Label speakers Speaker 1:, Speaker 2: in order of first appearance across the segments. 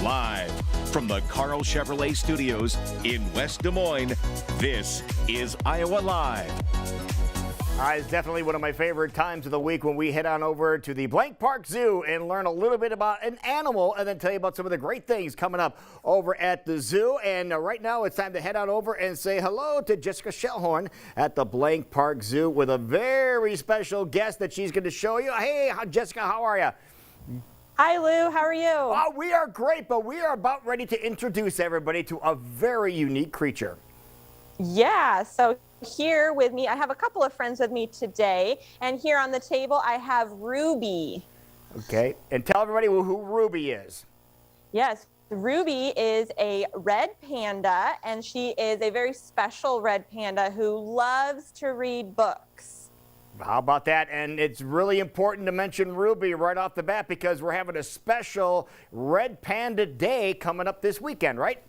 Speaker 1: Live from the Carl Chevrolet Studios in West Des Moines, this is Iowa Live.
Speaker 2: It's definitely one of my favorite times of the week when we head on over to the Blank Park Zoo and learn a little bit about an animal and then tell you about some of the great things coming up over at the zoo. And right now it's time to head on over and say hello to Jessica Shellhorn at the Blank Park Zoo with a very special guest that she's going to show you. Hey, Jessica, how are you?
Speaker 3: Hi, Lou. How are you?
Speaker 2: Oh, we are great, but we are about ready to introduce everybody to a very unique creature.
Speaker 3: Yeah, so here with me, I have a couple of friends with me today, and here on the table I have Ruby.
Speaker 2: Okay, and tell everybody who Ruby is.
Speaker 3: Yes, Ruby is a red panda, and she is a very special red panda who loves to read books.
Speaker 2: How about that? And it's really important to mention Ruby right off the bat because we're having a special Red Panda Day coming up this weekend, right?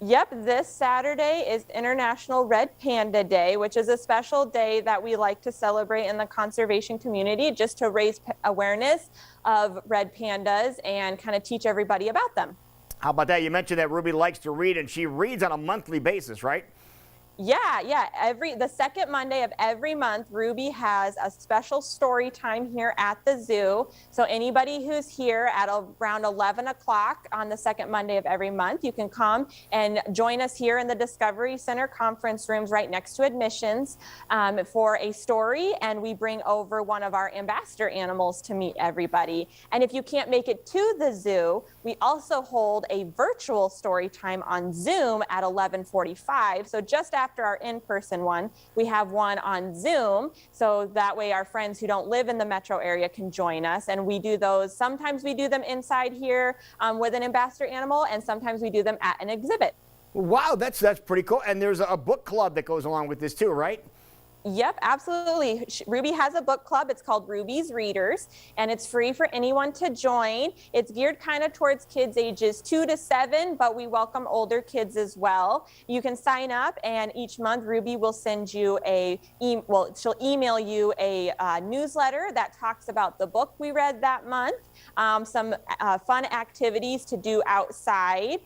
Speaker 3: Yep, this Saturday is International Red Panda Day, which is a special day that we like to celebrate in the conservation community just to raise awareness of red pandas and kind of teach everybody about them.
Speaker 2: How about that? You mentioned that Ruby likes to read, and she reads on a monthly basis, right?
Speaker 3: Yeah. The second Monday of every month, Ruby has a special story time here at the zoo. So anybody who's here at around 11 o'clock on the second Monday of every month, you can come and join us here in the Discovery Center conference rooms right next to admissions for a story. And we bring over one of our ambassador animals to meet everybody. And if you can't make it to the zoo, we also hold a virtual story time on Zoom at 11:45. So just after our in-person one, we have one on Zoom, so that way our friends who don't live in the metro area can join us. And we do those, sometimes we do them inside here with an ambassador animal, and sometimes we do them at an exhibit.
Speaker 2: Wow, that's pretty cool. And there's a book club that goes along with this too, right?
Speaker 3: Yep, absolutely. Ruby has a book club. It's called Ruby's Readers, and it's free for anyone to join. It's geared kind of towards kids ages 2 to 7, but we welcome older kids as well. You can sign up, and each month Ruby will send you she'll email you a newsletter that talks about the book we read that month, some fun activities to do outside.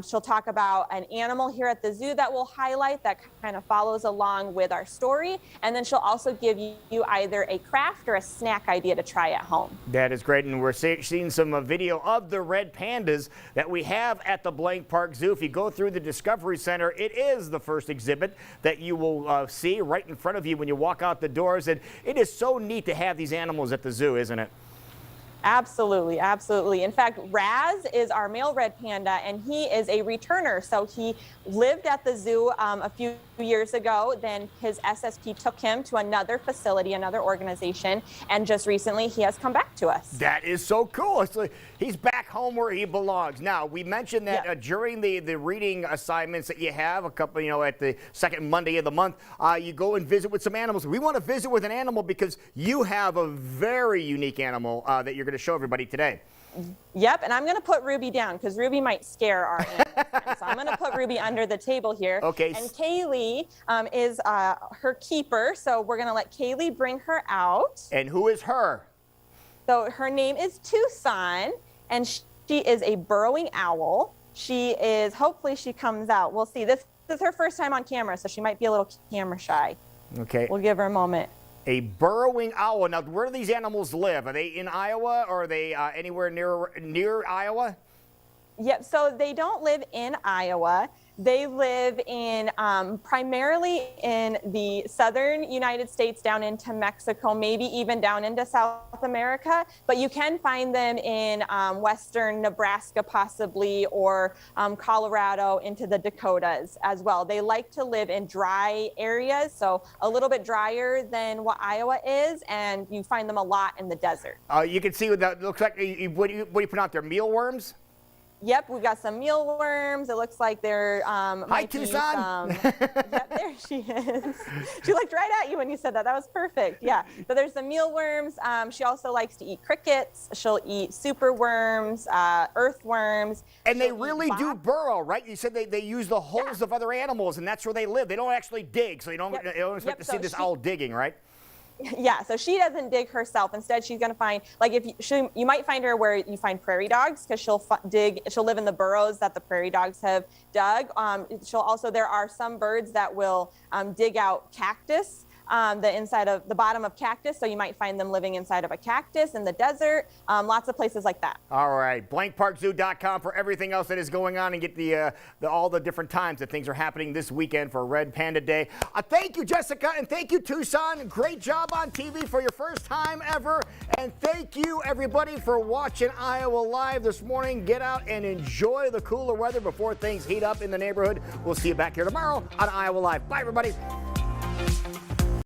Speaker 3: She'll talk about an animal here at the zoo that we'll highlight that kind of follows along with our story. And then she'll also give you either a craft or a snack idea to try at home.
Speaker 2: That is great. And we're seeing some video of the red pandas that we have at the Blank Park Zoo. If you go through the Discovery Center, it is the first exhibit that you will see right in front of you when you walk out the doors. And it is so neat to have these animals at the zoo, isn't it?
Speaker 3: Absolutely, absolutely. In fact, Raz is our male red panda, and he is a returner. So he lived at the zoo a few years ago. Then his SSP took him to another facility, another organization, and just recently he has come back to us.
Speaker 2: That is so cool. It's like he's back home where he belongs. Now, we mentioned that during the reading assignments that you have, a couple, at the second Monday of the month, you go and visit with some animals. We want to visit with an animal because you have a very unique animal that you're going to show everybody today.
Speaker 3: Yep, and I'm going to put Ruby down because Ruby might scare our animals. So I'm going to put Ruby under the table here.
Speaker 2: Okay.
Speaker 3: And Kaylee is her keeper, so we're going to let Kaylee bring her out.
Speaker 2: And who is her?
Speaker 3: So her name is Tucson, and she is a burrowing owl. She is, hopefully she comes out. We'll see. This is her first time on camera, so she might be a little camera shy.
Speaker 2: Okay.
Speaker 3: We'll give her a moment.
Speaker 2: A burrowing owl. Now, where do these animals live? Are they in Iowa, or are they anywhere near Iowa?
Speaker 3: Yep, so they don't live in Iowa. They live in primarily in the southern United States, down into Mexico, maybe even down into South America. But you can find them in western Nebraska possibly, or Colorado into the Dakotas as well. They like to live in dry areas, so a little bit drier than what Iowa is, and you find them a lot in the desert.
Speaker 2: You can see what that looks like. What do you put out there? Mealworms?
Speaker 3: Yep, we've got some mealworms. It looks like they're
Speaker 2: Hi, Tucson.
Speaker 3: Yep, there she is. She looked right at you when you said that. That was perfect. Yeah. So there's some mealworms. She also likes to eat crickets. She'll eat superworms, earthworms.
Speaker 2: And they really do burrow, right? You said they use the holes of other animals, and that's where they live. They don't actually dig, so you don't expect to see this owl digging, right?
Speaker 3: Yeah, so she doesn't dig herself. Instead, she's going to find, like, you might find her where you find prairie dogs, because she'll live in the burrows that the prairie dogs have dug. There are some birds that will dig out cactus, the bottom of cactus. So you might find them living inside of a cactus in the desert, lots of places like that.
Speaker 2: All right, blankparkzoo.com for everything else that is going on, and get all the different times that things are happening this weekend for Red Panda Day. Thank you, Jessica, and thank you, Tucson. Great job on TV for your first time ever. And thank you, everybody, for watching Iowa Live this morning. Get out and enjoy the cooler weather before things heat up in the neighborhood. We'll see you back here tomorrow on Iowa Live. Bye, everybody.